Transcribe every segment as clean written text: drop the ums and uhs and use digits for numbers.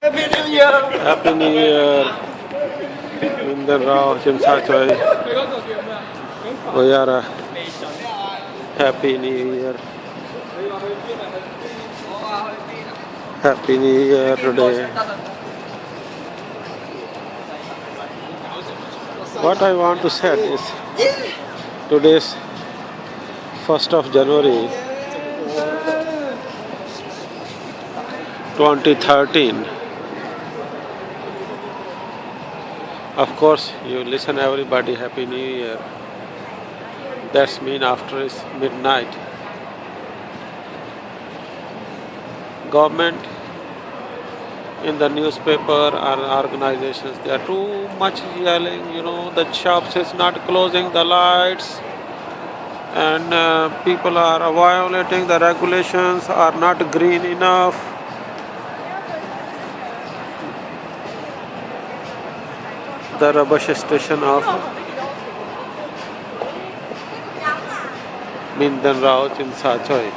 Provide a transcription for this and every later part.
Happy New Year! Happy New Year, Inder Rao, Chimsachoi, Oyara. Happy New Year. Happy New Year today. What I want to say is today's 1st of January 2013. Of course, you listen everybody, Happy New Year. That's mean after is midnight. Government in the newspaper or organizations, they are too much yelling, the shops is not closing the lights and people are violating the regulations, are not green enough. The rubbish station of Minden Rao in Sachoi,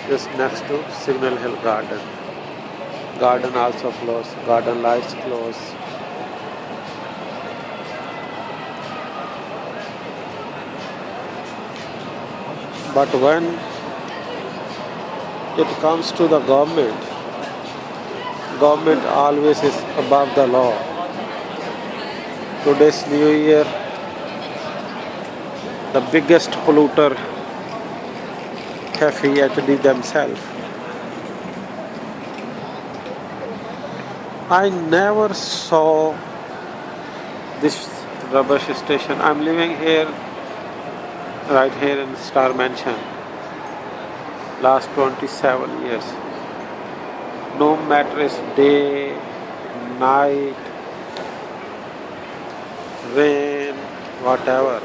just next to Signal Hill Garden. Garden also closed, garden lights closed. But when it comes to the government always is above the law. Today's New Year, the biggest polluter, Cafe HD themselves. I never saw this rubbish station. I'm living here, right here in Star Mansion, last 27 years. No matter it's day, night, rain, whatever.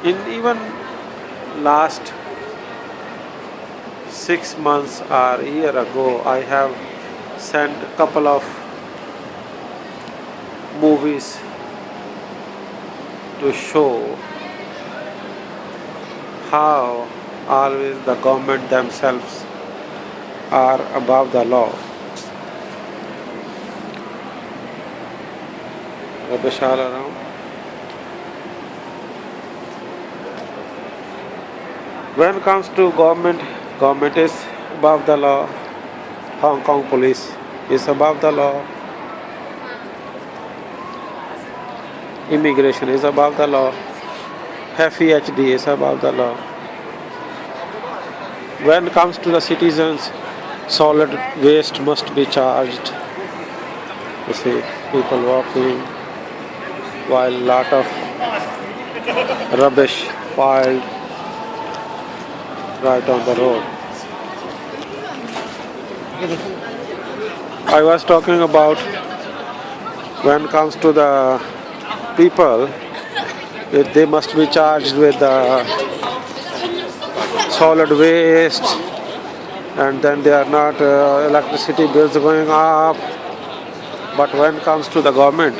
In even last 6 months or a year ago, I have sent a couple of movies to show how always the government themselves are above the law. Rubbish all around. When it comes to government is above the law. Hong Kong police is above the law. Immigration is above the law. FEHD is above the law. When it comes to the citizens, solid waste must be charged. You see people walking while lot of rubbish piled right on the road. I was talking about when it comes to the people, they must be charged with the solid waste, and then they are not electricity bills going up. But when it comes to the government,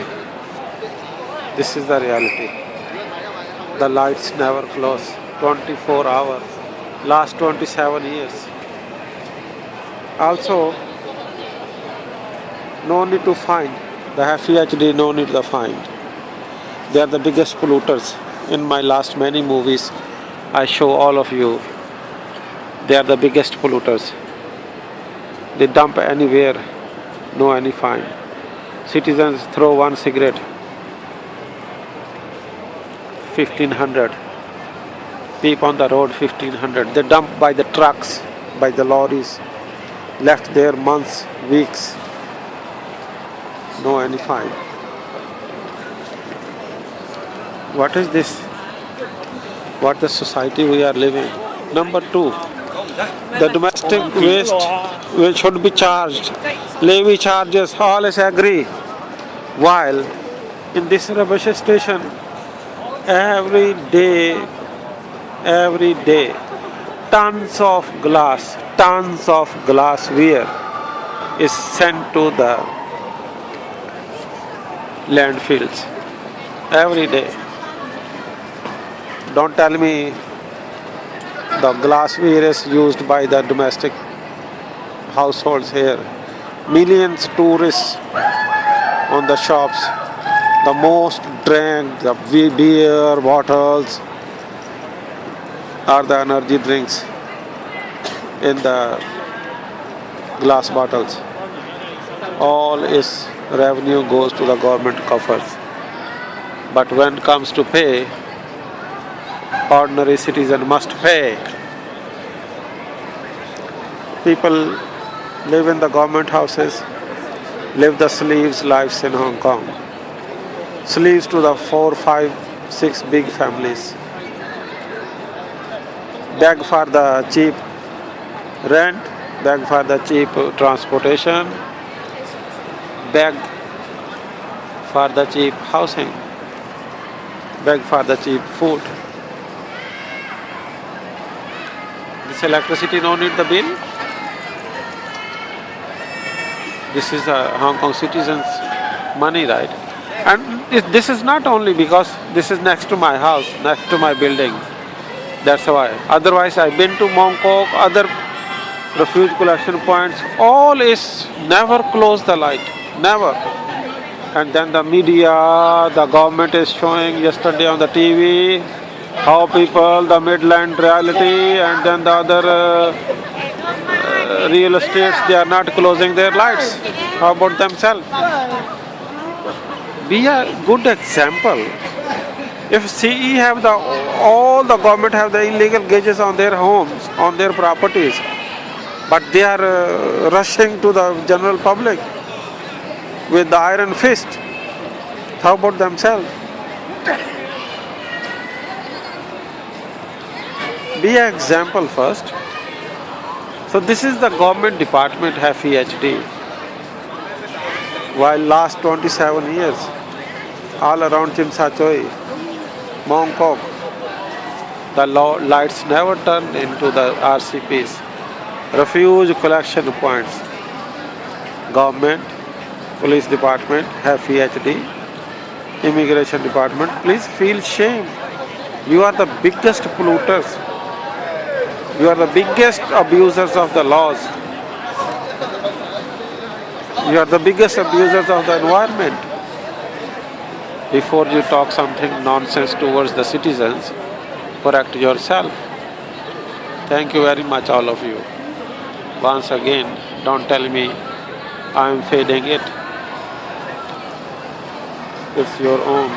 this is the reality. The lights never close, 24 hours, last 27 years. Also, no need to fine. The FEHD, no need to fine. They are the biggest polluters. In my last many movies, I show all of you. They are the biggest polluters. They dump anywhere, no any fine. Citizens throw one cigarette, 1500. Peep on the road, 1500. They dump by the trucks, by the lorries. Left there months, weeks, no any fine. What is this? What the society we are living? Number 2, the domestic waste should be charged. Levy charges, all is agree. While in this rubbish station, every day, tons of glassware is sent to the landfills every day. Don't tell me the glassware is used by the domestic households here. millions tourists on the shops. The most drank, the beer bottles or the energy drinks in the glass bottles. All its revenue goes to the government coffers. But when it comes to pay, ordinary citizen must pay. People live in the government houses, live the slaves' lives in Hong Kong. Slaves to the 4, 5, 6 big families. Beg for the cheap rent, beg for the cheap transportation, beg for the cheap housing, beg for the cheap food. This electricity no need the bill. This is Hong Kong citizens' money, right? And this is not only because this is next to my house, next to my building. That's why. Otherwise, I've been to Mong Kok, other refuge collection points. All is never close the light, never. And then the media, the government is showing yesterday on the TV how people, the Midland reality, and then the other real estates, they are not closing their lights. How about themselves? Be a good example. If CE have all the government have the illegal gauges on their homes, on their properties, but they are rushing to the general public with the iron fist. How about themselves? Be an example first. So this is the government department FEHD. While last 27 years, all around Tsim Sha Tsui, Mong Kok, the lights never turned into the RCPs, refuge collection points. Government, police department, FEHD, immigration department, please feel shame. You are the biggest polluters. You are the biggest abusers of the laws. You are the biggest abusers of the environment. Before you talk something nonsense towards the citizens, correct yourself. Thank you very much, all of you. Once again, don't tell me I am fading it. It's your own.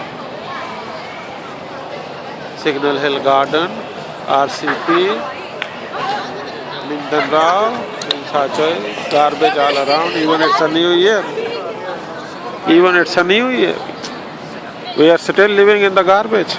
Signal Hill Garden, RCP, Linden Rao, Tsim Sha Tsui, garbage all around. Even it's a new year. Even it's a new year. We are still living in the garbage.